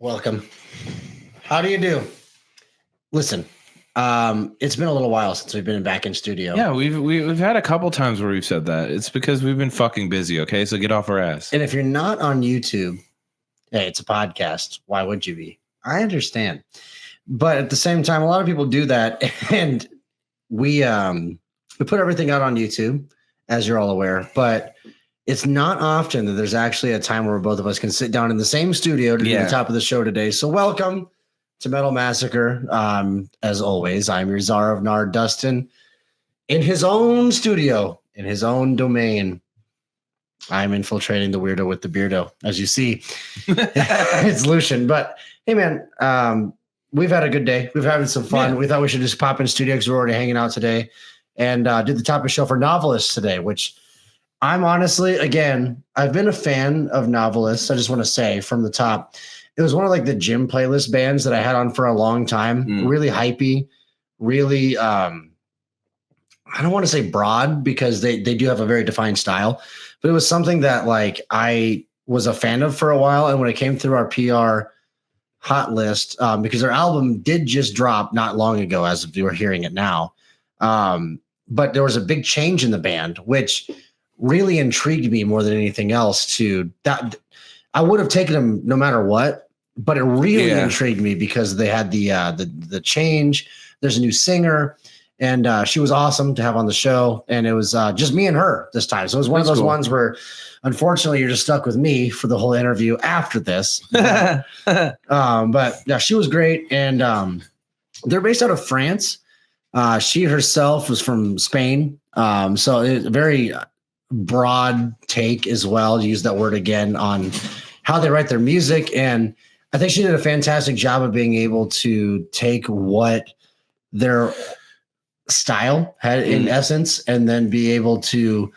Welcome. How do you do? Listen, it's been a little while since we've been back in studio. Yeah, we've had a couple times where we've said that. It's because we've been fucking busy, okay? So get off our ass. And if you're not on YouTube, hey, it's a podcast. Why would you be? I understand. But at the same time, a lot of people do that. And we put everything out on YouTube, as you're all aware. But it's not often that there's actually a time where both of us can sit down in the same studio to do the top of the show today. So welcome to Metal Massacre. As always, I'm your czar of Nard, Dustin, in his own studio, in his own domain. I'm infiltrating the weirdo with the beardo, as you see. It's Lucian. But hey, man, we've had a good day. We've had some fun. Yeah. We thought we should just pop in studio because we're already hanging out today and do the top of the show for Novelists today, which I'm honestly, again, I've been a fan of Novelists. I just want to say from the top, it was one of like the gym playlist bands that I had on for a long time. Really hypey, really, I don't want to say broad because they do have a very defined style, but it was something that like I was a fan of for a while. And when it came through our PR hot list, because their album did just drop not long ago, as if you were hearing it now. But there was a big change in the band, which really intrigued me more than anything else. To that, I would have taken them no matter what, but it really intrigued me because they had the change. There's a new singer, and she was awesome to have on the show. And it was just me and her this time. So it was one of those ones where, unfortunately, you're just stuck with me for the whole interview after this. But yeah, she was great, and they're based out of France. She herself was from Spain, so it's a very broad take as well, to use that word again, on how they write their music. And I think she did a fantastic job of being able to take what their style had in essence, and then be able to,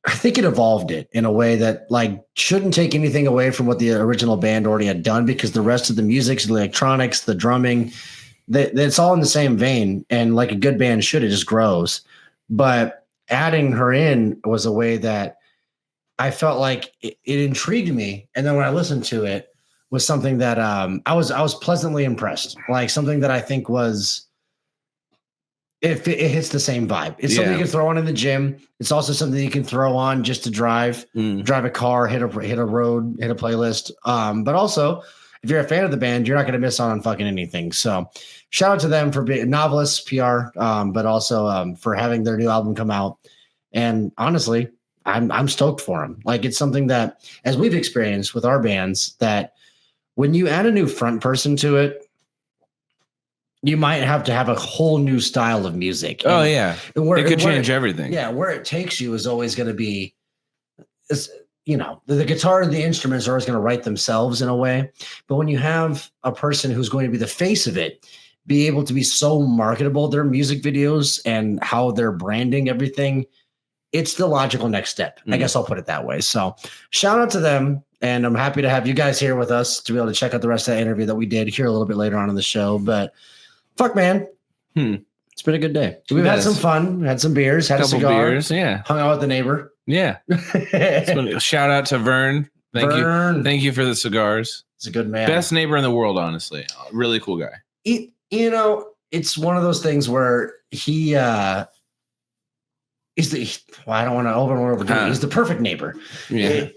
I think it evolved it in a way that like shouldn't take anything away from what the original band already had done, because the rest of the music, the electronics, the drumming, it's all in the same vein. And like a good band should, it just grows. But adding her in was a way that I felt like it intrigued me. And then when I listened to it, was something that I was pleasantly impressed. Like something that I think was, it hits the same vibe. It's something you can throw on in the gym. It's also something you can throw on just to drive a car, hit a road, hit a playlist. But also, if you're a fan of the band, you're not going to miss out on fucking anything. So shout out to them for being Novelists PR, but also for having their new album come out. And honestly, I'm stoked for them. Like, it's something that, as we've experienced with our bands, that when you add a new front person to it, you might have to have a whole new style of music. Oh, yeah. It could change everything. Yeah, where it takes you is always going to be, you know, the guitar and the instruments are always going to write themselves in a way. But when you have a person who's going to be the face of it, be able to be so marketable, their music videos and how they're branding everything, it's the logical next step. I guess I'll put it that way. So shout out to them. And I'm happy to have you guys here with us to be able to check out the rest of that interview that we did here a little bit later on in the show. But fuck, man. It's been a good day. We've had some fun. We had some beers, had a cigar. Beers, hung out with the neighbor. Yeah. Shout out to Vern. Thank you for the cigars. He's a good man. Best neighbor in the world, honestly. Really cool guy. You know, it's one of those things where he he's the, well, I don't want to overdo it. He's the perfect neighbor. Yeah.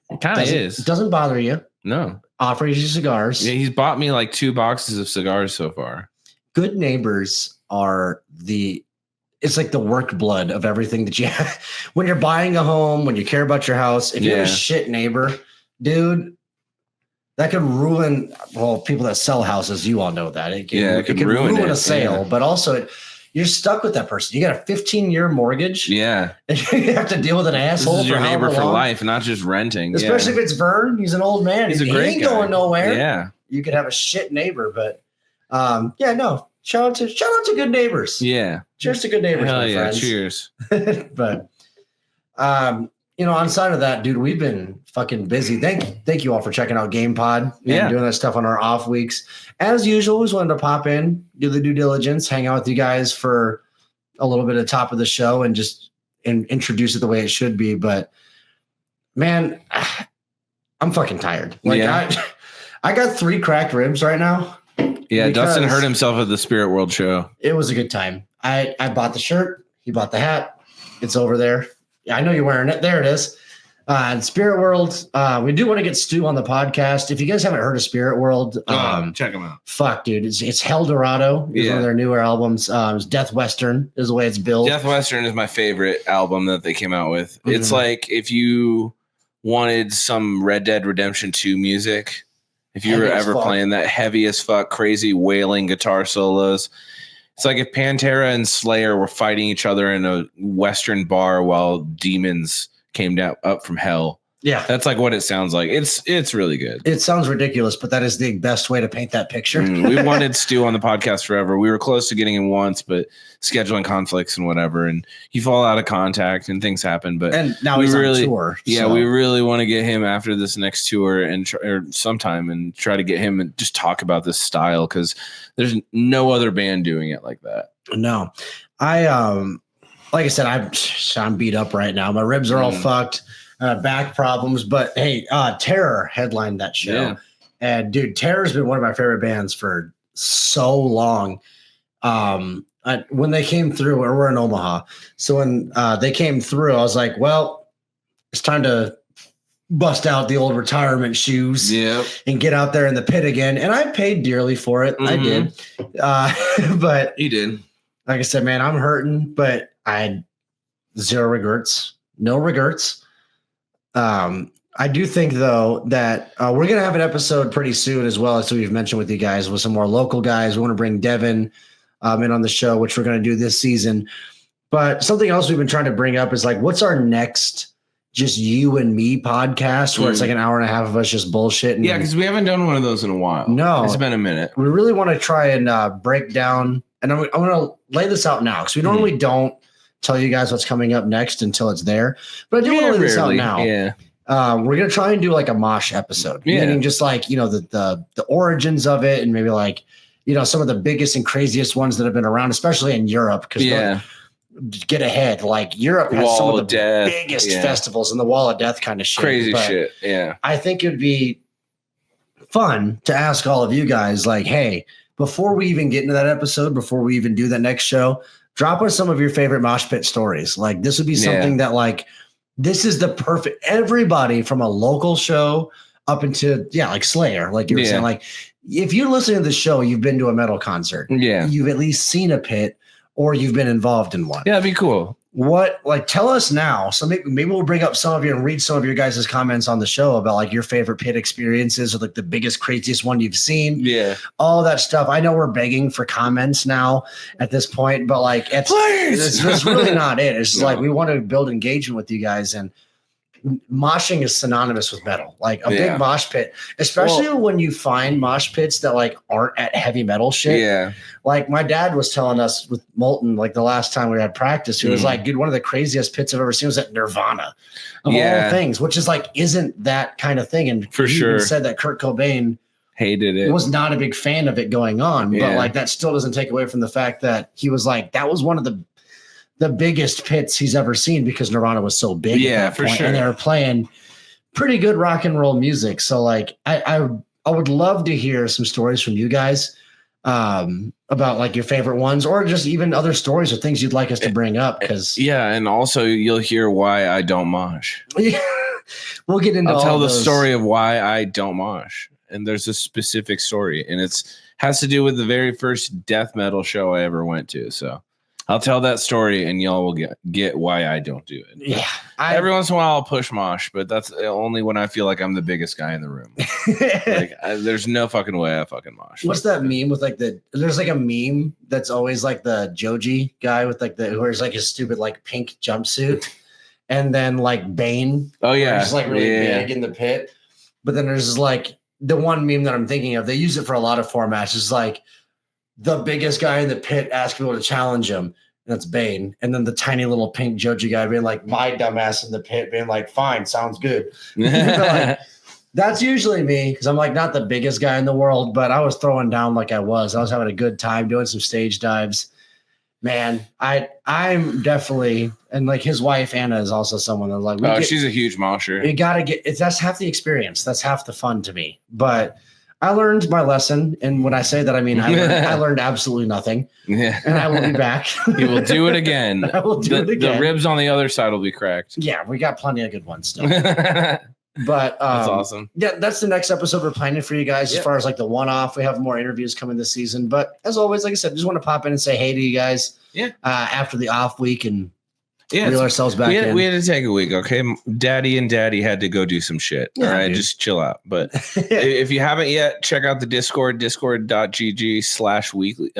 It kind of is. It doesn't bother you. No. Offers you cigars. Yeah, he's bought me like 2 boxes of cigars so far. Good neighbors are it's like the work blood of everything that you have. When you're buying a home, when you care about your house, if you're a shit neighbor, dude, that could ruin, well, people that sell houses, you all know that. It can ruin a sale, but also you're stuck with that person. You got a 15-year mortgage. Yeah. And you have to deal with an asshole. This is your neighbor for life, not just renting. Especially if it's Vern. He's an old man. He's a great guy. Going nowhere. Yeah. You could have a shit neighbor, but shout out to good neighbors. Yeah. Cheers to good neighbors. Hell my friends. Cheers. But you know, on side of that, dude, we've been fucking busy. Thank you all for checking out GamePod and doing that stuff on our off weeks. As usual, we just wanted to pop in, do the due diligence, hang out with you guys for a little bit of top of the show and just introduce it the way it should be. But man, I'm fucking tired. Like I got 3 cracked ribs right now. Yeah, Dustin hurt himself at the Spirit World show. It was a good time. I bought the shirt. He bought the hat. It's over there. I know you're wearing it. There it is. Spirit World. We do want to get Stu on the podcast. If you guys haven't heard of Spirit World, check them out. Fuck, dude. It's Hell Dorado. It's one of their newer albums. Death Western is the way it's built. Death Western is my favorite album that they came out with. Mm-hmm. It's like if you wanted some Red Dead Redemption 2 music, if you were ever playing that heavy as fuck, crazy wailing guitar solos. It's like if Pantera and Slayer were fighting each other in a Western bar while demons came down up from hell. Yeah, that's like what it sounds like. It's really good. It sounds ridiculous, but that is the best way to paint that picture. We wanted Stu on the podcast forever. We were close to getting him once, but scheduling conflicts and whatever, and he fall out of contact and things happen. But and now he's on tour. Yeah, we really want to get him after this next tour or sometime and try to get him and just talk about this style because there's no other band doing it like that. No, like I said, I'm beat up right now. My ribs are all fucked. Back problems, but hey, Terror headlined that show. Yeah. And dude, Terror's been one of my favorite bands for so long. When they came through, we're in Omaha. So when they came through, I was like, well, it's time to bust out the old retirement shoes and get out there in the pit again. And I paid dearly for it. Mm-hmm. I did. But you did. Like I said, man, I'm hurting, but I had zero regrets. No regrets. I do think though that we're gonna have an episode pretty soon as well as we've mentioned with you guys with some more local guys. We want to bring Devin in on the show, which we're gonna do this season. But something else we've been trying to bring up is like, what's our next just you and me podcast where it's like an hour and a half of us just bullshitting? Yeah, because we haven't done one of those in a while. No, it's been a minute. We really want to try and break down, and I'm gonna lay this out now because we normally don't tell you guys what's coming up next until it's there. But I do want to lay this out now. Yeah. We're going to try and do like a mosh episode, meaning just like, you know, the origins of it and maybe like, you know, some of the biggest and craziest ones that have been around, especially in Europe. Because get ahead, like Europe has some of the biggest festivals and the Wall of Death kind of shit. Crazy shit. Yeah. I think it'd be fun to ask all of you guys like, hey, before we even get into that episode, before we even do that next show, drop us some of your favorite mosh pit stories. Like this would be something that like, this is the perfect, everybody from a local show up into, like Slayer, like you were saying, like if you're listening to the show, you've been to a metal concert. Yeah. You've at least seen a pit or you've been involved in one. Yeah, that'd be cool. Tell us now. So maybe we'll bring up some of you and read some of your guys' comments on the show about like your favorite pit experiences or like the biggest, craziest one you've seen. Yeah. All that stuff. I know we're begging for comments now at this point, but like it's really not it. It's just like we want to build engagement with you guys, and moshing is synonymous with metal. Like a big mosh pit, especially when you find mosh pits that like aren't at heavy metal shit. Yeah. Like my dad was telling us with Molten, like the last time we had practice, he was like, dude, one of the craziest pits I've ever seen was at Nirvana of all things, which is like, isn't that kind of thing. And for sure said that Kurt Cobain hated it, was not a big fan of it going on, but like that still doesn't take away from the fact that he was like, that was one of the biggest pits he's ever seen because Nirvana was so big. Yeah, for sure. And they were playing pretty good rock and roll music. So like, I would love to hear some stories from you guys about like your favorite ones or just even other stories or things you'd like us to bring up. Cause and also you'll hear why I don't mosh. We'll get into I'll tell the story of why I don't mosh. And there's a specific story and has to do with the very first death metal show I ever went to. So I'll tell that story and y'all will get why I don't do it. Yeah. Every once in a while I'll push mosh, but that's only when I feel like I'm the biggest guy in the room. There's no fucking way I fucking mosh. What's that meme with like there's like a meme that's always like the Joji guy with like who wears like his stupid like pink jumpsuit and then like Bane. Oh yeah. He's like really big in the pit. But then there's like the one meme that I'm thinking of. They use it for a lot of formats. It's like the biggest guy in the pit ask people to challenge him. And that's Bane. And then the tiny little pink Joji guy being like, my dumbass in the pit being like, fine, sounds good. Like, that's usually me because I'm like not the biggest guy in the world, but I was throwing down like I was having a good time doing some stage dives. Man, I'm definitely, and like his wife, Anna, is also someone that's like, she's a huge mosher. You got to that's half the experience. That's half the fun to me. But I learned my lesson. And when I say that, I mean, I learned absolutely nothing. Yeah. And I will be back. He will do it again. I will do it again. The ribs on the other side will be cracked. Yeah, we got plenty of good ones still. That's But awesome. Yeah, that's the next episode we're planning for you guys. As far as like the one-off, we have more interviews coming this season. But as always, like I said, just want to pop in and say hey to you guys. Yeah. After the off week and reel ourselves back in. We had to take a week, okay? Daddy had to go do some shit. Yeah, all right, dude. just chill out. But if you haven't yet, check out the Discord, discord.gg/weekly.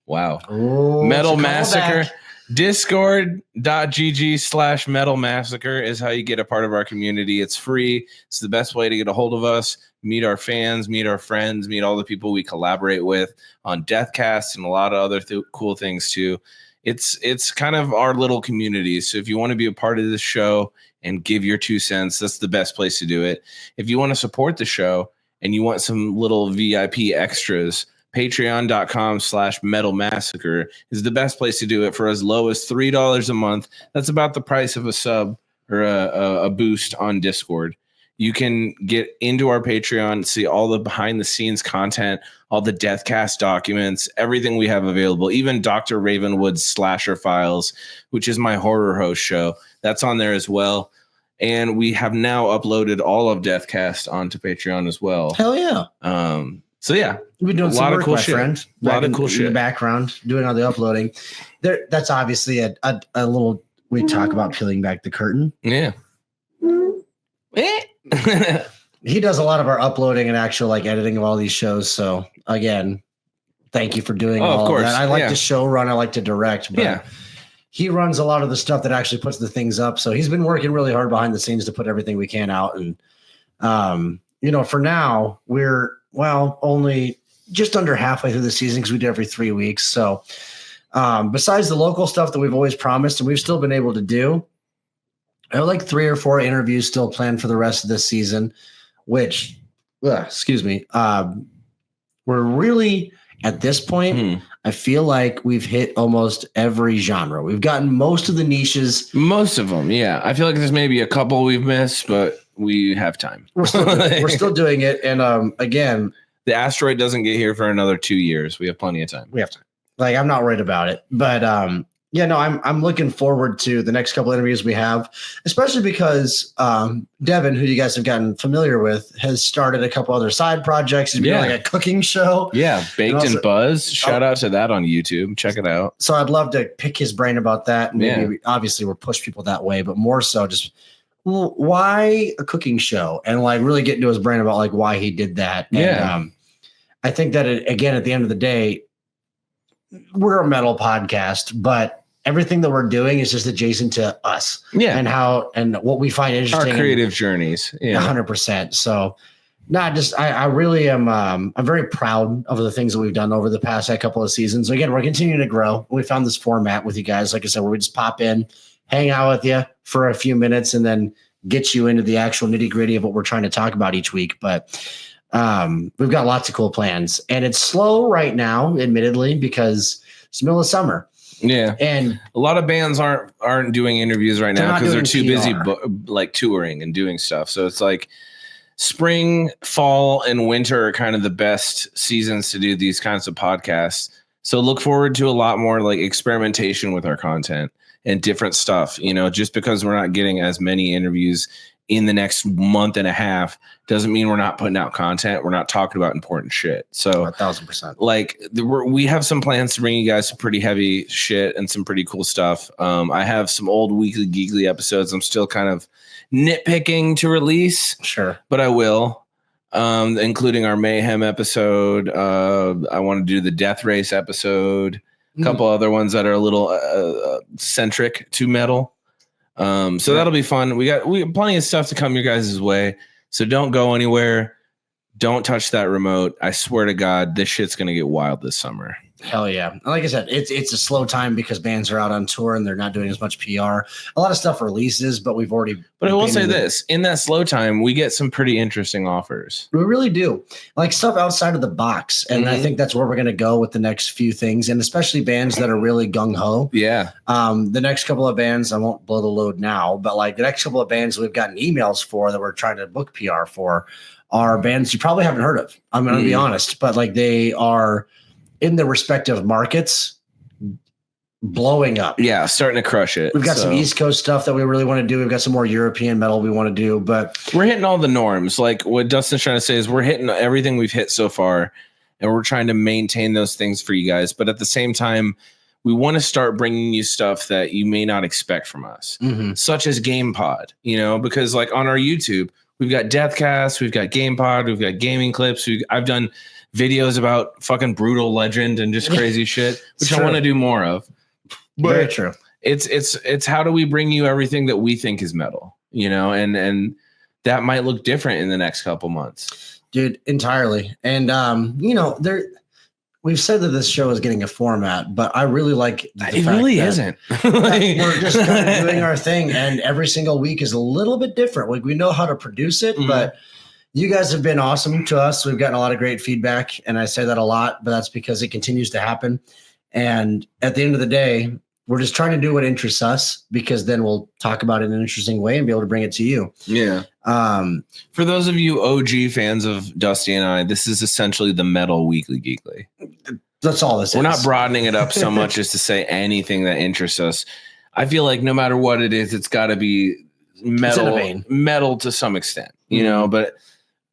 Wow. Ooh, Metal Massacre. Discord.gg/Metal Massacre is how you get a part of our community. It's free. It's the best way to get a hold of us, meet our fans, meet our friends, meet all the people we collaborate with on Deathcast and a lot of other cool things too. It's kind of our little community. So if you want to be a part of this show and give your 2 cents, that's the best place to do it. If you want to support the show and you want some little VIP extras, patreon.com/Metal Massacre is the best place to do it for as low as $3 a month. That's about the price of a sub or a boost on Discord. You can get into our Patreon, see all the behind the scenes content, all the Deathcast documents, everything we have available, even Dr. Ravenwood's Slasher Files, which is my horror host show. That's on there as well. And we have now uploaded all of Deathcast onto Patreon as well. Hell yeah. So yeah, we've been doing some work, my friend. A lot of cool shit in the background, doing all the uploading. That's obviously a little. We talk about peeling back the curtain. Yeah. He does a lot of our uploading and actual like editing of all these shows. So again, thank you for doing all of that. I like to show run. I like to direct. But he runs a lot of the stuff that actually puts the things up. So he's been working really hard behind the scenes to put everything we can out. And for now we're only just under halfway through the season because we do every 3 weeks. So besides the local stuff that we've always promised and we've still been able to do, I have like 3 or 4 interviews still planned for the rest of this season, which, we're really at this point, I feel like we've hit almost every genre. We've gotten most of the niches. Most of them, yeah. I feel like there's maybe a couple we've missed, but we have time. We're still doing it. And again, the asteroid doesn't get here for another 2 years. We have plenty of time. We have time. Like, I'm not worried about it. But I'm looking forward to the next couple of interviews we have, especially because Devin, who you guys have gotten familiar with, has started a couple other side projects. He's been doing like a cooking show. Yeah, Baked and Buzz. Shout out to that on YouTube. Check it out. So I'd love to pick his brain about that. Maybe obviously we'll push people that way, but more so just why a cooking show and like really get into his brain about like why he did that. And, I think that again, at the end of the day, we're a metal podcast, but everything that we're doing is just adjacent to us and what we find interesting. Our creative journeys. 100%. So I really am, I'm very proud of the things that we've done over the past couple of seasons. Again, we're continuing to grow. We found this format with you guys, like I said, where we just pop in, hang out with you for a few minutes and then get you into the actual nitty gritty of what we're trying to talk about each week. But we've got lots of cool plans and it's slow right now, admittedly, because it's the middle of summer. Yeah. And a lot of bands aren't doing interviews right now because they're too busy like touring and doing stuff. So it's like spring, fall, and winter are kind of the best seasons to do these kinds of podcasts. So look forward to a lot more like experimentation with our content and different stuff. Just because we're not getting as many interviews in the next month and a half doesn't mean we're not putting out content. We're not talking about important shit. So 1,000%. Like we have some plans to bring you guys some pretty heavy shit and some pretty cool stuff. I have some old Weekly Geekly episodes. I'm still kind of nitpicking to release. Sure. But I will, including our Mayhem episode. I want to do the Death Race episode, a couple other ones that are a little centric to metal. So that'll be fun. We have plenty of stuff to come your guys' way. So don't go anywhere. Don't touch that remote. I swear to God, this shit's going to get wild this summer. Hell yeah. Like I said, it's a slow time because bands are out on tour and they're not doing as much PR. A lot of stuff releases, but we've already. But I will say this, in that slow time, we get some pretty interesting offers. We really do. Like stuff outside of the box. And I think that's where we're going to go with the next few things. And especially bands that are really gung-ho. Yeah. The next couple of bands, I won't blow the load now, but like the next couple of bands we've gotten emails for that we're trying to book PR for are bands you probably haven't heard of. I'm going to be honest, but like they are in their respective markets blowing up. Yeah, starting to crush it. We've got some East Coast stuff that we really want to do. We've got some more European metal we want to do, but we're hitting all the norms. Like what Dustin's trying to say is we're hitting everything we've hit so far, and we're trying to maintain those things for you guys. But at the same time, we want to start bringing you stuff that you may not expect from us, such as GamePod, because like on our YouTube, we've got Deathcast, we've got GamePod, we've got gaming clips. I've done videos about fucking Brutal Legend and just crazy shit, which I want to do more of. But very true. It's how do we bring you everything that we think is metal, and that might look different in the next couple months. Dude, entirely. And we've said that this show is getting a format, but I really like the it fact really that isn't. we're just kind of doing our thing, and every single week is a little bit different. Like we know how to produce it, but you guys have been awesome to us. We've gotten a lot of great feedback, and I say that a lot, but that's because it continues to happen. And at the end of the day, we're just trying to do what interests us, because then we'll talk about it in an interesting way and be able to bring it to you. Yeah. For those of you OG fans of Dusty and I, this is essentially the Metal Weekly Geekly. That's all this is. We're not broadening it up so much as to say anything that interests us. I feel like no matter what it is, it's got to be metal to some extent, but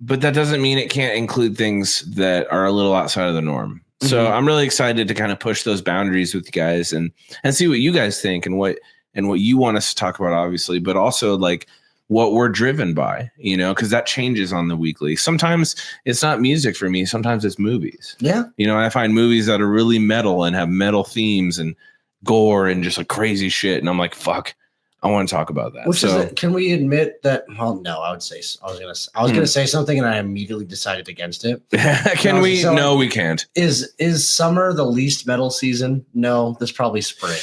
that doesn't mean it can't include things that are a little outside of the norm. So I'm really excited to kind of push those boundaries with you guys and see what you guys think and what you want us to talk about, obviously, but also like what we're driven by, because that changes on the weekly. Sometimes it's not music for me. Sometimes it's movies. Yeah. I find movies that are really metal and have metal themes and gore and just like crazy shit. And I'm like, fuck, I want to talk about that. Can we admit that? Well, no, I was going to say something and I immediately decided against it. Can we? No, we can't. Is summer the least metal season? No, that's probably spring.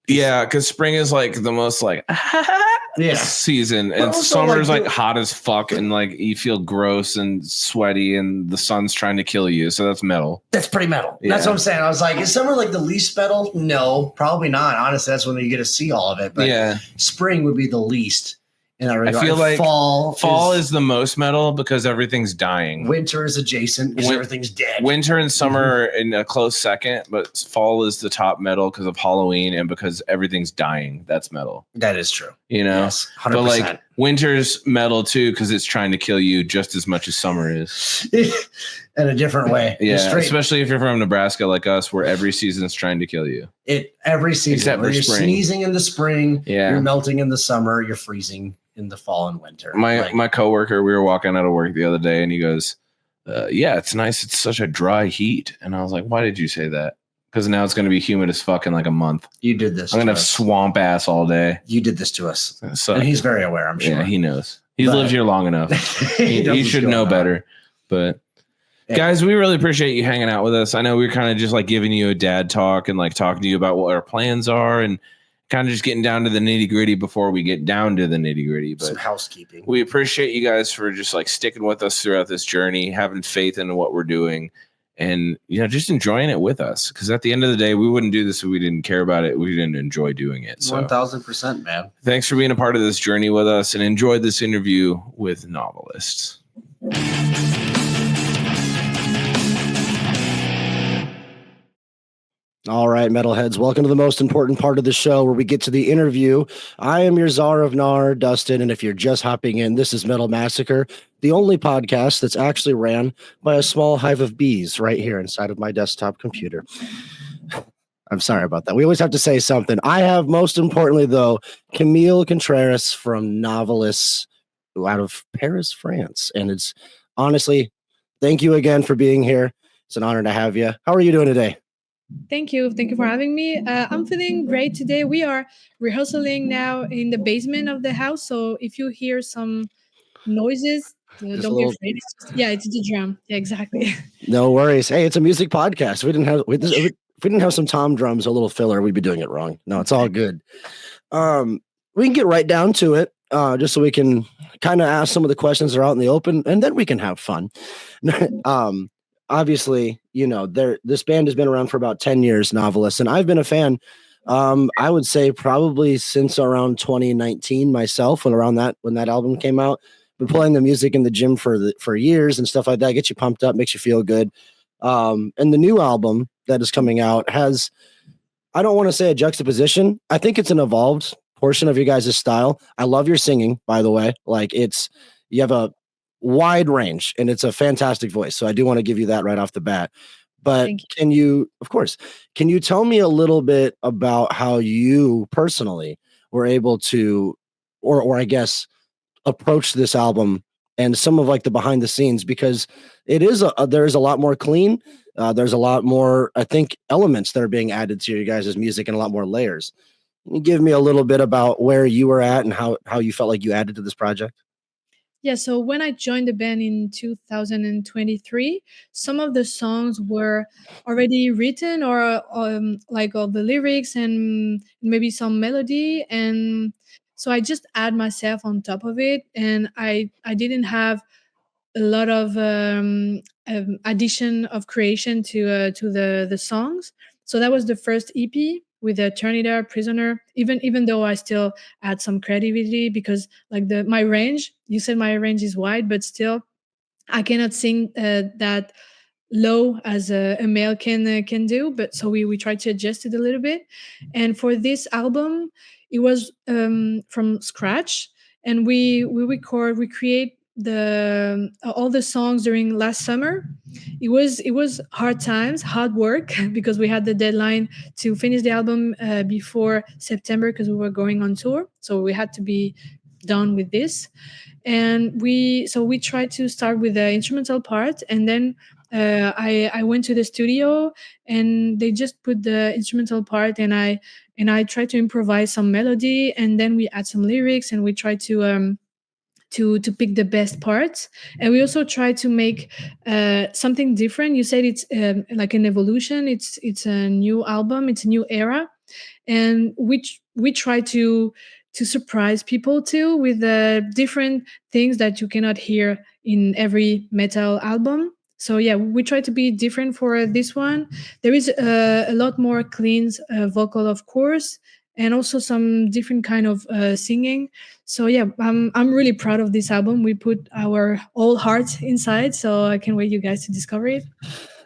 Yeah, because spring is like the most like season, and summer's like hot as fuck, and like you feel gross and sweaty, and the sun's trying to kill you. So that's metal. That's pretty metal. Yeah. That's what I'm saying. I was like, is summer like the least metal? No, probably not. Honestly, that's when you get to see all of it. But spring would be the least. In that regard. I feel like fall is the most metal because everything's dying. Winter is adjacent because everything's dead. Winter and summer in a close second, but fall is the top metal because of Halloween and because everything's dying. That's metal. That is true. Yes, 100%. But like winter's metal too because it's trying to kill you just as much as summer is. In a different way. Yeah, especially if you're from Nebraska like us, where every season's trying to kill you. Every season. Except for you're spring. Sneezing in the spring. Yeah. You're melting in the summer. You're freezing in the fall and winter. My coworker, we were walking out of work the other day and he goes, yeah, it's nice. It's such a dry heat. And I was like, why did you say that? Because now it's going to be humid as fuck in like a month. You did this. I'm going to have swamp ass all day. You did this to us. So, and he's very aware, I'm sure. Yeah, he knows. He's lived here long enough. he should know better. But guys, we really appreciate you hanging out with us. I know we're kind of just like giving you a dad talk and like talking to you about what our plans are and kind of just getting down to the nitty gritty before we get down to the nitty gritty. But some housekeeping. We appreciate you guys for just like sticking with us throughout this journey, having faith in what we're doing, and just enjoying it with us. Because at the end of the day, we wouldn't do this if we didn't care about it. We didn't enjoy doing it. So 1000%, man. Thanks for being a part of this journey with us, and enjoy this interview with Novelists. All right, metalheads, welcome to the most important part of the show where we get to the interview. I am your czar of Nar, Dustin, and if you're just hopping in, this is Metal Massacre, the only podcast that's actually ran by a small hive of bees right here inside of my desktop computer. I'm sorry about that. We always have to say something. I have, most importantly, though, Camille Contreras from Novelists out of Paris, France. And it's honestly, thank you again for being here. It's an honor to have you. How are you doing today? Thank you for having me. I'm feeling great today. We are rehearsing now in the basement of the house, so if you hear some noises, don't be afraid. It's the drum. Yeah, exactly. No worries. Hey, it's a music podcast. If we didn't have some tom drums, a little filler, we'd be doing it wrong. No, it's all good. We can get right down to it, just so we can kind of ask some of the questions that are out in the open, and then we can have fun. Obviously, this band has been around for about 10 years, Novelists, and I've been a fan, I would say probably since around 2019 myself, when that album came out. been playing the music in the gym for years and stuff like that. Gets you pumped up, makes you feel good. And the new album that is coming out has, I don't want to say a juxtaposition. I think it's an evolved portion of your guys' style. I love your singing, by the way. Like you have a wide range and it's a fantastic voice. So I do want to give you that right off the bat. But can you tell me a little bit about how you personally were able to, or I guess, approach this album and some of like the behind the scenes, because there's a lot more clean. There's a lot more, I think, elements that are being added to your guys' music and a lot more layers. Can you give me a little bit about where you were at and how you felt like you added to this project? Yeah, so when I joined the band in 2023, some of the songs were already written, or like all the lyrics and maybe some melody, and so I just add myself on top of it, and I didn't have a lot of addition of creation to the songs. So that was the first EP with Eternita, Prisoner. Even though I still add some creativity, because like my range, you said my range is wide, but still I cannot sing that low as a male can do. But so we tried to adjust it a little bit. And for this album, it was from scratch, and we create the all the songs during last summer. It was hard times, hard work, because we had the deadline to finish the album before September, because we were going on tour, so we had to be done with this. And we tried to start with the instrumental part, and then I went to the studio and they just put the instrumental part, and I tried to improvise some melody, and then we add some lyrics, and we tried to pick the best parts. And we also try to make something different. You said it's like an evolution. It's a new album. It's a new era, and we try to surprise people too with different things that you cannot hear in every metal album. So yeah, we try to be different for this one. There is a lot more clean vocal, of course, and also some different kind of singing. So yeah, I'm really proud of this album. We put our whole heart inside, so I can't wait you guys to discover it.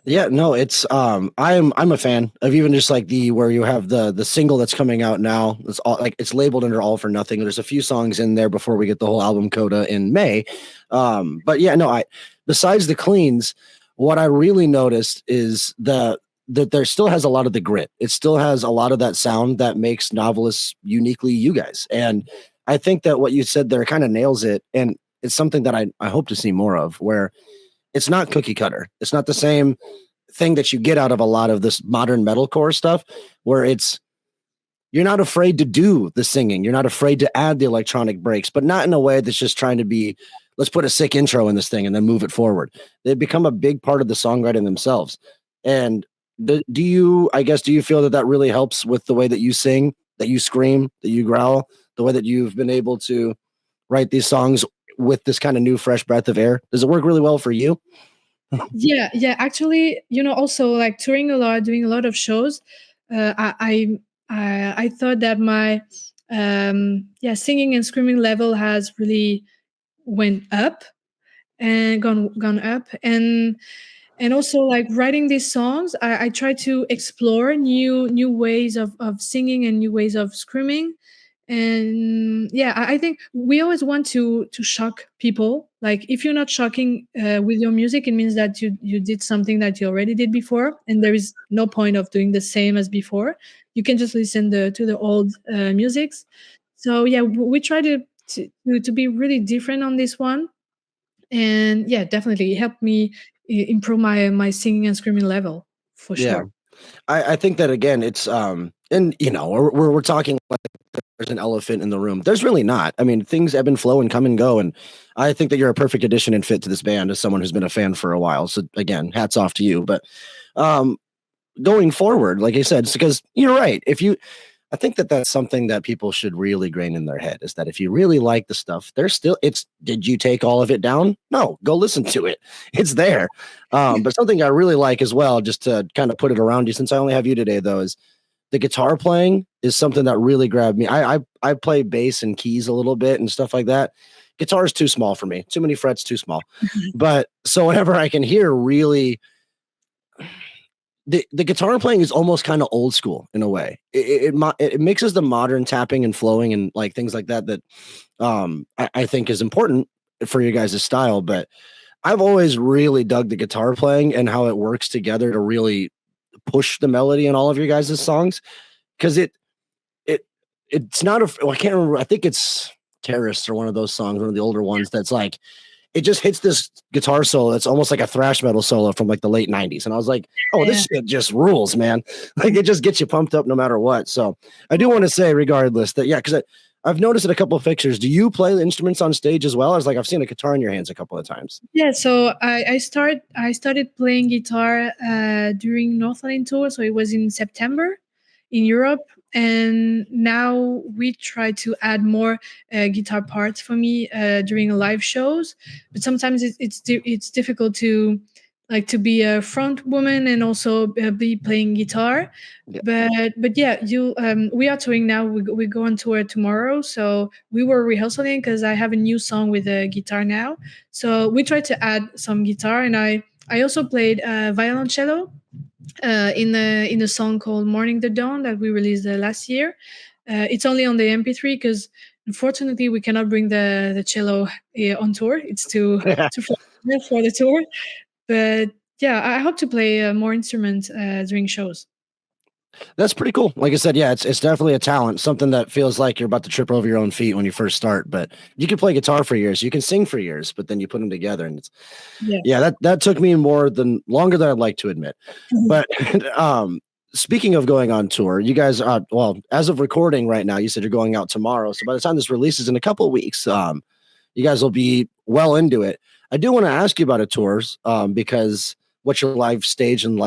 Yeah, no, it's I'm a fan of even just like where you have the single that's coming out now. It's all like it's labeled under All for Nothing. There's a few songs in there before we get the whole album coda in May. But yeah, no, besides the cleans, what I really noticed is that there still has a lot of the grit. It still has a lot of that sound that makes Novelists uniquely you guys. And I think that what you said there kind of nails it. And it's something that I hope to see more of, where it's not cookie cutter. It's not the same thing that you get out of a lot of this modern metalcore stuff, where you're not afraid to do the singing. You're not afraid to add the electronic breaks, but not in a way that's just trying to be, let's put a sick intro in this thing and then move it forward. They become a big part of the songwriting themselves. And do you feel that really helps with the way that you sing, that you scream, that you growl, the way that you've been able to write these songs with this kind of new fresh breath of air? Does it work really well for you? Yeah, actually, also like touring a lot, doing a lot of shows, I thought that my singing and screaming level has really went up and gone up. And also like writing these songs, I try to explore new ways of singing and new ways of screaming. And yeah, I think we always want to shock people. Like if you're not shocking with your music, it means that you did something that you already did before, and there is no point of doing the same as before. You can just listen to the old musics. So yeah, we try to be really different on this one. And yeah, definitely it helped me improve my singing and screaming level for sure. Yeah, I think that again, it's and we're talking like there's an elephant in the room. There's really not. I mean, things ebb and flow and come and go, and I think that you're a perfect addition and fit to this band as someone who's been a fan for a while. So again, hats off to you. But going forward, like I said, it's because you're right. I think that that's something that people should really grain in their head, is that if you really like the stuff, did you take all of it down? No, go listen to it. It's there. But something I really like as well, just to kind of put it around you, since I only have you today though, is the guitar playing is something that really grabbed me. I play bass and keys a little bit and stuff like that. guitar is too small for me. Too many frets, too small. But so whenever I can hear really, the guitar playing is almost kind of old school in a way. It mixes the modern tapping and flowing and like things like that I think is important for you guys' style. But I've always really dug the guitar playing and how it works together to really push the melody in all of your guys' songs, because it's not I can't remember. I think it's Terrorists or one of those songs, one of the older ones that's like, it just hits this guitar solo. It's almost like a thrash metal solo from like the late 90s. And I was like, oh, this shit just rules, man. Like it just gets you pumped up no matter what. So I do want to say regardless that, because I've noticed in a couple of pictures, do you play the instruments on stage as well? As like, I've seen a guitar in your hands a couple of times. Yeah, so I started playing guitar during Northland tour. So it was in September in Europe. And now we try to add more guitar parts for me during live shows. But sometimes it's difficult to be a front woman and also be playing guitar. Yeah. But yeah, we are touring now. We go on tour tomorrow. So we were rehearsing because I have a new song with a guitar now. So we tried to add some guitar, and I also played violoncello. In a song called Morning the Dawn that we released last year. It's only on the MP3 because unfortunately we cannot bring the cello on tour. It's too for the tour. But yeah, I hope to play more instruments during shows. That's pretty cool. Like I said, it's definitely a talent, something that feels like you're about to trip over your own feet when you first start. But you can play guitar for years, you can sing for years, but then you put them together, and that took me longer than I'd like to admit. Mm-hmm. But speaking of going on tour, you guys are as of recording right now, you said you're going out tomorrow. So by the time this releases in a couple of weeks, you guys will be well into it. I do want to ask you about a tours because what your live stage and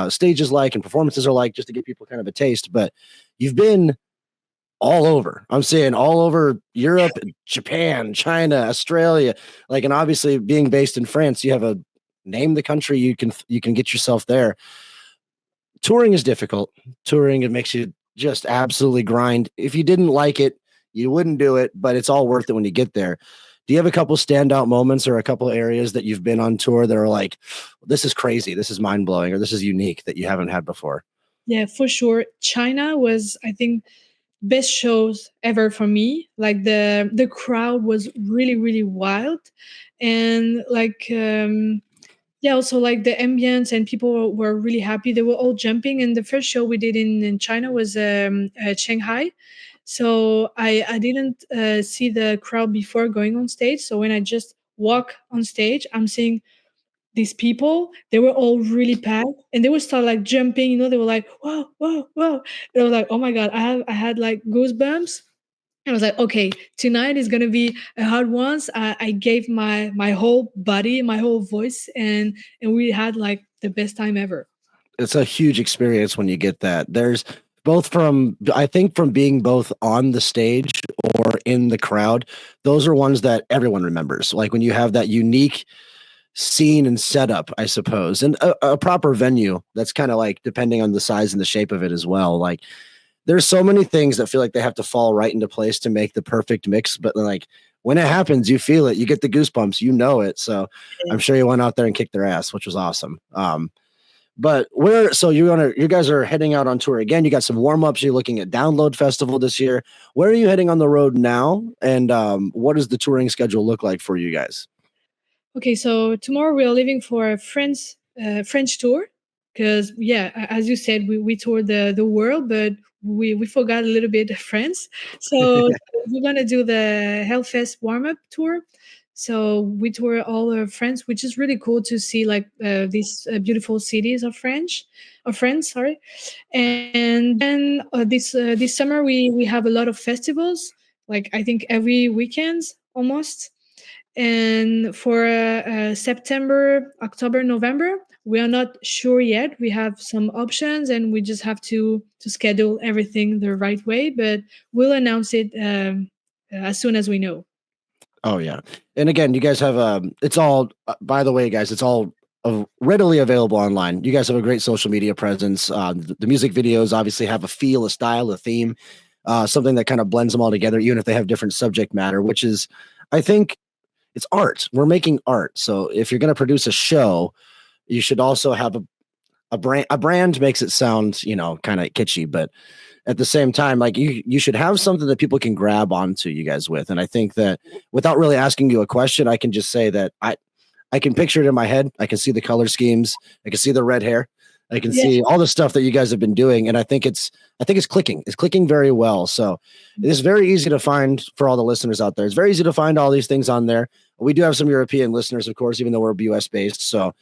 stages like and performances are like, just to give people kind of a taste. But you've been all over. I'm saying all over Europe, Japan, China, Australia, and obviously being based in France, you have name the country you can get yourself there. Touring is difficult. Touring, it makes you just absolutely grind. If you didn't like it, you wouldn't do it, but it's all worth it when you get there. Do you have a couple standout moments or a couple areas that you've been on tour that are like, this is crazy, this is mind blowing, or this is unique that you haven't had before? Yeah, for sure. China was, I think, best shows ever for me. Like the crowd was really, really wild. And also like the ambience and people were really happy. They were all jumping. And the first show we did in China was Shanghai. So I didn't see the crowd before going on stage. So when I just walk on stage, I'm seeing these people. They were all really packed, and they would start like jumping. They were like, whoa, whoa, whoa. And I was like, oh my God, I had like goosebumps. And I was like, okay, tonight is gonna be a hard one. I gave my whole body, my whole voice, and we had like the best time ever. It's a huge experience when you get that. There's both from being both on the stage or in the crowd, those are ones that everyone remembers. Like when you have that unique scene and setup, I suppose, and a proper venue that's kind of like depending on the size and the shape of it as well. Like there's so many things that feel like they have to fall right into place to make the perfect mix. But like when it happens, you feel it, you get the goosebumps, So I'm sure you went out there and kicked their ass, which was awesome. But you guys are heading out on tour again. You got some warm-ups. You're looking at Download Festival this year. Where are you heading on the road now? And what does the touring schedule look like for you guys? Okay, so tomorrow we're leaving for a French tour. Because as you said, we toured the world, but we forgot a little bit of France. So we're gonna do the Hellfest warm-up tour. So we tour all of France, which is really cool to see like these beautiful cities of France. And then this summer we have a lot of festivals, like I think every weekend almost. And for September, October, November, we are not sure yet. We have some options, and we just have to schedule everything the right way. But we'll announce it as soon as we know. Oh yeah, and again, you guys have it's all. By the way, guys, it's all readily available online. You guys have a great social media presence. The music videos obviously have a feel, a style, a theme, something that kind of blends them all together, even if they have different subject matter, which is, I think, it's art. We're making art. So if you're going to produce a show, you should also have a brand. A brand makes it sound, kind of kitschy, but at the same time, like you should have something that people can grab onto you guys with. And I think that without really asking you a question, I can just say that I can picture it in my head. I can see the color schemes. I can see the red hair. I can see all the stuff that you guys have been doing. And I think it's clicking. It's clicking very well. So it's very easy to find for all the listeners out there. It's very easy to find all these things on there. We do have some European listeners, of course, even though we're US based. So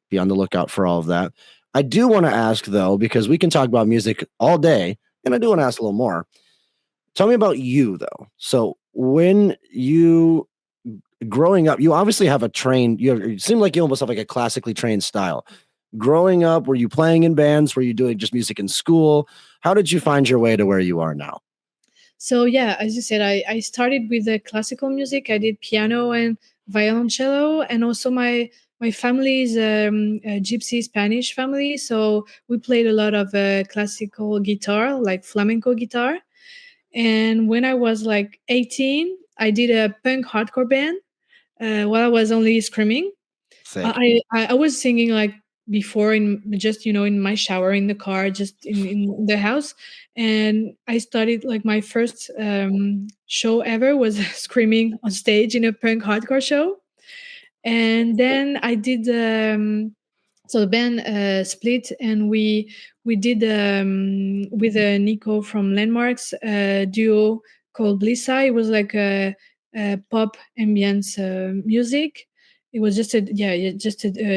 be on the lookout for all of that. I do want to ask, though, because we can talk about music all day, and I do want to ask a little more. Tell me about you, though. So when you growing up, you obviously have you seem like you almost have like a classically trained style. Growing up, were you playing in bands? Were you doing just music in school? How did you find your way to where you are now? So yeah, as you said, I started with the classical music. I did piano and violoncello, and also my family is a gypsy Spanish family, so we played a lot of classical guitar, like flamenco guitar. And when I was like 18, I did a punk hardcore band while I was only screaming. I was singing like before in just in my shower, in the car, just in the house. And I started like my first show ever was screaming on stage in a punk hardcore show. And then I did so the band split, and we did with Nico from Landmarks duo called Blissa. It was like a pop ambience music. It was just a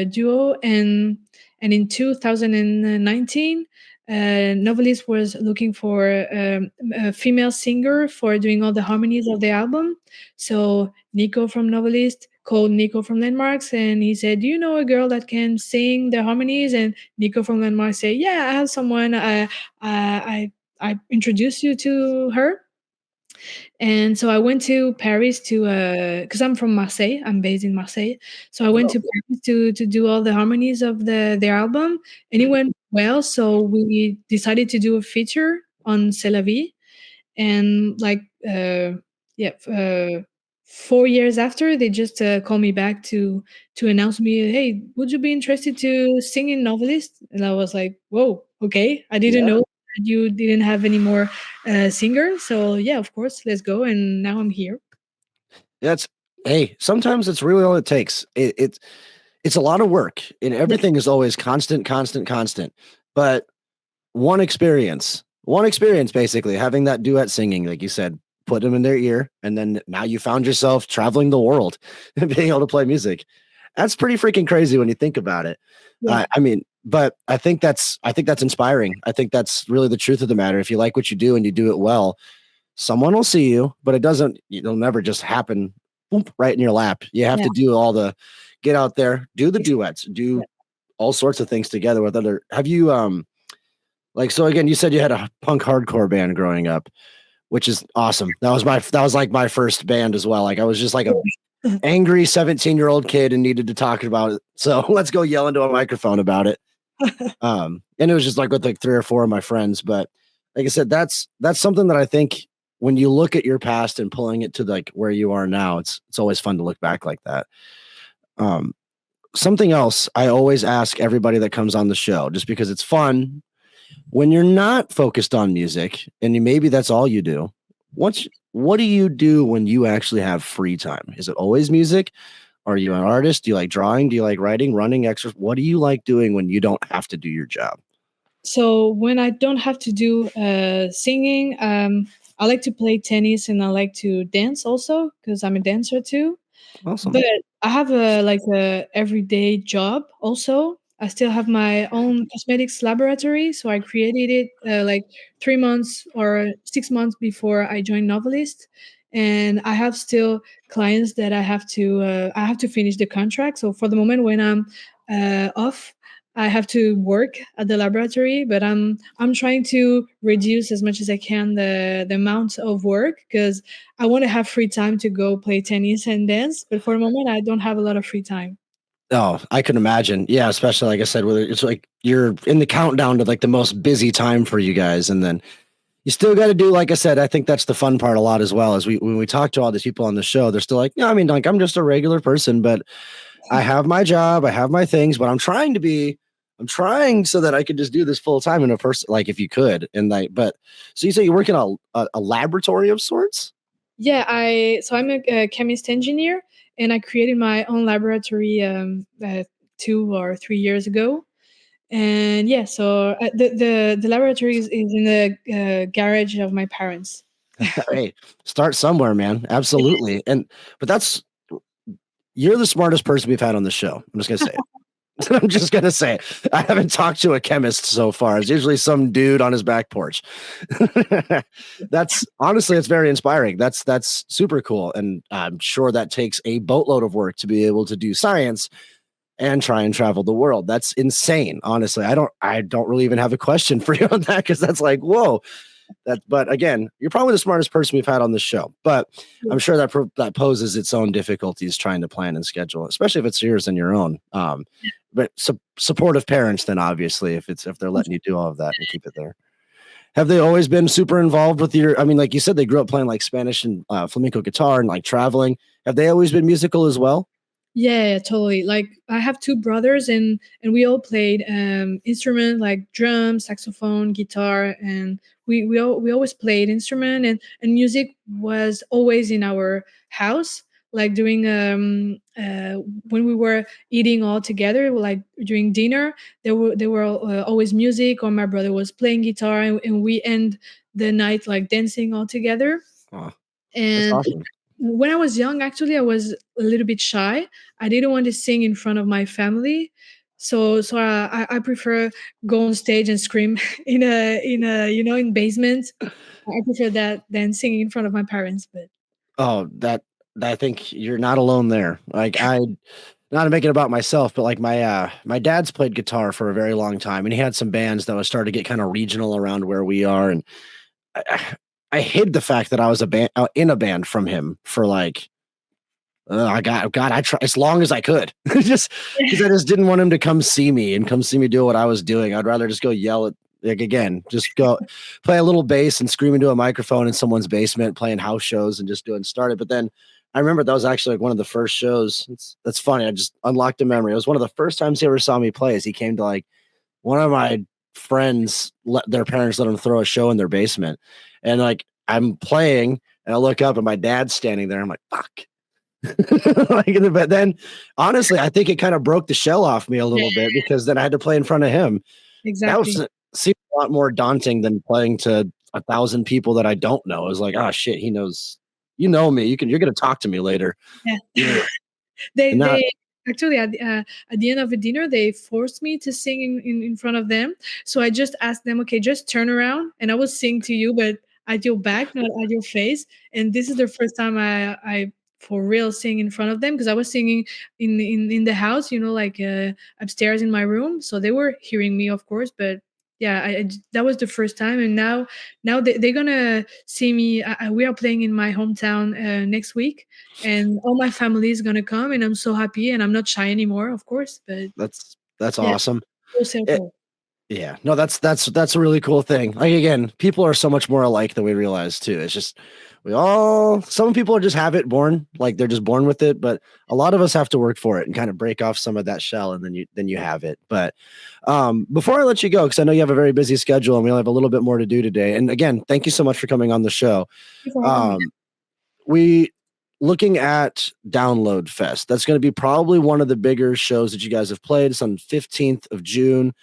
duo. And in 2019 Novelist was looking for a female singer for doing all the harmonies of the album. So Nico from Novelist called Nico from Landmarks, and he said, "Do you know a girl that can sing the harmonies?" And Nico from Landmarks said, "Yeah, I have someone. I introduced you to her." And so I went to Paris to because I'm from Marseille. I'm based in Marseille. So I went to Paris to do all the harmonies of their album, and it went well. So we decided to do a feature on C'est la vie. And like 4 years after, they just called me back to announce me, "Hey, would you be interested to sing in Novelist?" And I was like, "Whoa, okay." I didn't know that you didn't have any more singers. So yeah, of course, let's go. And now I'm here. Sometimes it's really all it takes. It's a lot of work, and everything is always constant. But one experience, basically having that duet singing, like you said, put them in their ear, and then now you found yourself traveling the world and being able to play music. That's pretty freaking crazy when you think about it. Yeah. But I think that's inspiring. I think that's really the truth of the matter. If you like what you do and you do it well, someone will see you, but it'll never just happen right in your lap. You have to do get out there, do the duets, do all sorts of things together with other. Have you, so again, you said you had a punk hardcore band growing up, which is awesome. That was like my first band as well. Like I was just like a angry 17-year-old kid and needed to talk about it. So let's go yell into a microphone about it. And it was just like with like 3 or 4 of my friends. But like I said, that's something that I think when you look at your past and pulling it to like where you are now, it's always fun to look back like that. Something else I always ask everybody that comes on the show, just because it's fun. When you're not focused on music, and maybe that's all you do, what do you do when you actually have free time? Is it always music? Are you an artist? Do you like drawing? Do you like writing, running, exercise? What do you like doing when you don't have to do your job? So when I don't have to do singing, I like to play tennis, and I like to dance also because I'm a dancer too. Awesome. But I have a everyday job also. I still have my own cosmetics laboratory, so I created it like 3 months or 6 months before I joined Novelist, and I have still clients that I have to finish the contract. So for the moment when I'm off, I have to work at the laboratory, but I'm trying to reduce as much as I can the amount of work because I want to have free time to go play tennis and dance. But for the moment, I don't have a lot of free time. Oh, I can imagine. Yeah, especially like I said, whether it's like you're in the countdown to like the most busy time for you guys, and then you still got to do, like I said, I think that's the fun part a lot as well. As when we talk to all these people on the show, they're still like, yeah, I mean, like I'm just a regular person, but I have my job, I have my things, but I'm trying so that I could just do this full time in a person, like if you could. And like, but so you say you work in a laboratory of sorts? Yeah, I'm a chemist engineer, and I created my own laboratory 2 or 3 years ago. And yeah, so the laboratory is in the garage of my parents. Hey, start somewhere, man. Absolutely. But you're the smartest person we've had on the show. I'm just gonna say it. I'm just gonna say it. I haven't talked to a chemist so far. It's usually some dude on his back porch. That's honestly, it's very inspiring. That's super cool, and I'm sure that takes a boatload of work to be able to do science and try and travel the world. That's insane. Honestly, I don't really even have a question for you on that, because that's like, whoa. But again, you're probably the smartest person we've had on the show. But I'm sure that poses its own difficulties trying to plan and schedule, especially if it's yours and your own. But supportive parents, then obviously, if they're letting you do all of that and keep it there. Have they always been super involved with I mean, like you said, they grew up playing like Spanish and flamenco guitar and like traveling. Have they always been musical as well? Yeah, totally. Like I have two brothers, and we all played instrument like drum, saxophone, guitar, and we always played instrument, and music was always in our house. Like doing when we were eating all together, like during dinner, there were always music, or my brother was playing guitar, and we end the night like dancing all together. Oh, And that's awesome. when I was young, actually, I was a little bit shy. I didn't want to sing in front of my family, so I prefer go on stage and scream in basement. I prefer that than singing in front of my parents. But Oh, I think you're not alone there. Like not to make it about myself, but like my dad's played guitar for a very long time, and he had some bands that was starting to get kind of regional around where we are, and I hid the fact that I was in a band from him for like I tried as long as I could, just because I just didn't want him to come see me do what I was doing. I'd rather just go yell at, like, again, just go play a little bass and scream into a microphone in someone's basement, playing house shows and just doing started. But then I remember that was actually like one of the first shows. That's funny. I just unlocked a memory. It was one of the first times he ever saw me play. As he came to like one of my friends, their parents let them throw a show in their basement, and like I'm playing and I look up and my dad's standing there. I'm like, fuck. But then honestly, I think it kind of broke the shell off me a little bit, because then I had to play in front of him. exactly. That seemed a lot more daunting than playing to 1,000 people that I don't know. It was like, oh shit, he knows, you know me. You're gonna talk to me later. Yeah. They actually at the end of the dinner, they forced me to sing in front of them. So I just asked them, okay, just turn around and I will sing to you, but at your back, not at your face. And this is the first time I for real sing in front of them, because I was singing in the house, like upstairs in my room. So they were hearing me, of course, but yeah, that was the first time. And now they're gonna see me. We are playing in my hometown next week, and all my family is gonna come, and I'm so happy, and I'm not shy anymore, of course. But That's yeah, awesome. full circle. Yeah, no, that's a really cool thing. Like, again, people are so much more alike than we realize too. It's just some people just have it born, like they're just born with it, but a lot of us have to work for it and kind of break off some of that shell, and then you have it. But before I let you go, because I know you have a very busy schedule and we only have a little bit more to do today. And again, thank you so much for coming on the show. We looking at Download Fest. That's going to be probably one of the bigger shows that you guys have played. It's on 15th of June.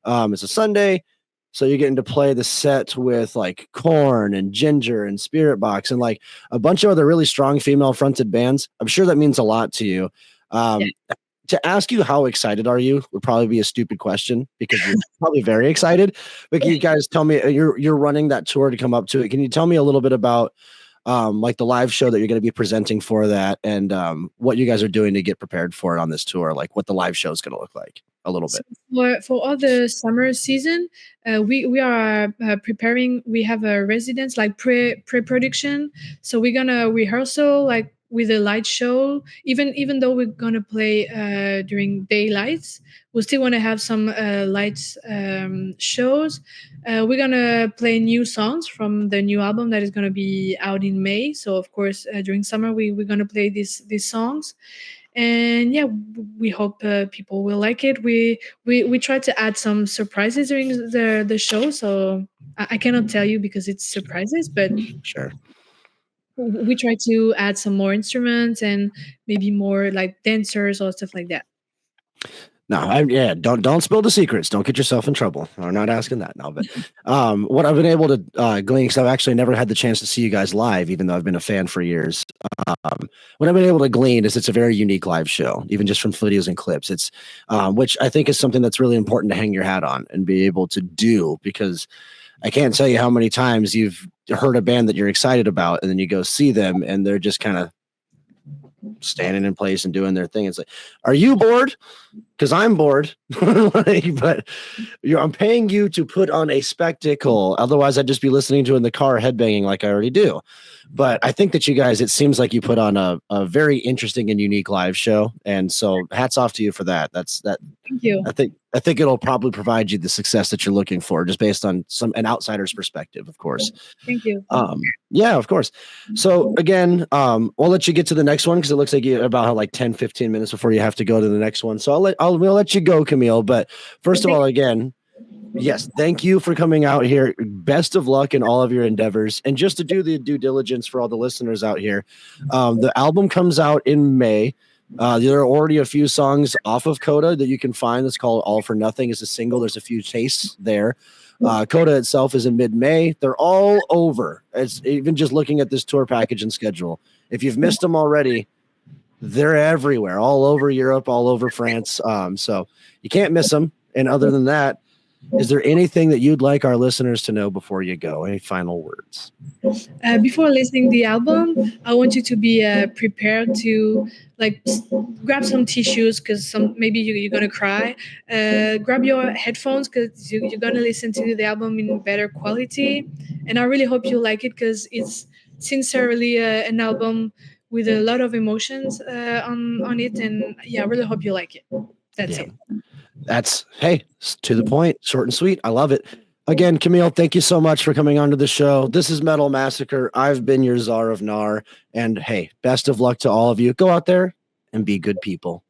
It's a Sunday, so you're getting to play the set with like Korn and Ginger and Spirit Box and like a bunch of other really strong female fronted bands. I'm sure that means a lot to you. To ask you how excited are you would probably be a stupid question, because you're probably very excited. But can you guys tell me, you're running that tour to come up to it. Can you tell me a little bit about like the live show that you're going to be presenting for that, and what you guys are doing to get prepared for it on this tour, like what the live show is going to look like a little bit? So for all the summer season, we are preparing. We have a residence like pre-production, so we're gonna rehearsal like with a light show. Even though we're gonna play during daylights, we still want to have some lights shows. We're gonna play new songs from the new album that is gonna be out in May. So of course, during summer we're gonna play these songs, and yeah, we hope people will like it. We try to add some surprises during the show, so I cannot tell you because it's surprises, but Sure. we try to add some more instruments and maybe more like dancers or stuff like that. No, don't spill the secrets. Don't get yourself in trouble. We're not asking that now. But what I've been able to glean, because I've actually never had the chance to see you guys live, even though I've been a fan for years. What I've been able to glean is it's a very unique live show, even just from videos and clips. It's which I think is something that's really important to hang your hat on and be able to do, because I can't tell you how many times you've heard a band that you're excited about, and then you go see them, and they're just kind of standing in place and doing their thing. It's like, are you bored? Because I'm bored. But I'm paying you to put on a spectacle. Otherwise, I'd just be listening to it in the car headbanging like I already do. But I think that you guys, it seems like you put on a very interesting and unique live show. And so hats off to you for that. Thank you. I think it'll probably provide you the success that you're looking for, just based on an outsider's perspective, of course. Thank you. Yeah, of course. So again, we'll let you get to the next one, because it looks like you about like 10, 15 minutes before you have to go to the next one. So we'll let you go, Camille. But first of all, again, yes, thank you for coming out here. Best of luck in all of your endeavors. And just to do the due diligence for all the listeners out here, the album comes out in May. There are already a few songs off of Coda that you can find. That's called All for Nothing. It's a single. There's a few tastes there. Coda itself is in mid-May. They're all over. It's even just looking at this tour package and schedule. If you've missed them already, they're everywhere, all over Europe, all over France. So you can't miss them. And other than that, is there anything that you'd like our listeners to know before you go? Any final words? Before listening the album, I want you to be prepared to grab some tissues, because maybe you're gonna cry. Grab your headphones, because you're gonna listen to the album in better quality. And I really hope you like it, because it's sincerely an album with a lot of emotions on it. And yeah, I really hope you like it. That's it. That's, hey, to the point, short and sweet. I love it. Again, Camille, thank you so much for coming onto the show. This is Metal Massacre. I've been your Czar of Nar. And hey, best of luck to all of you. Go out there and be good people.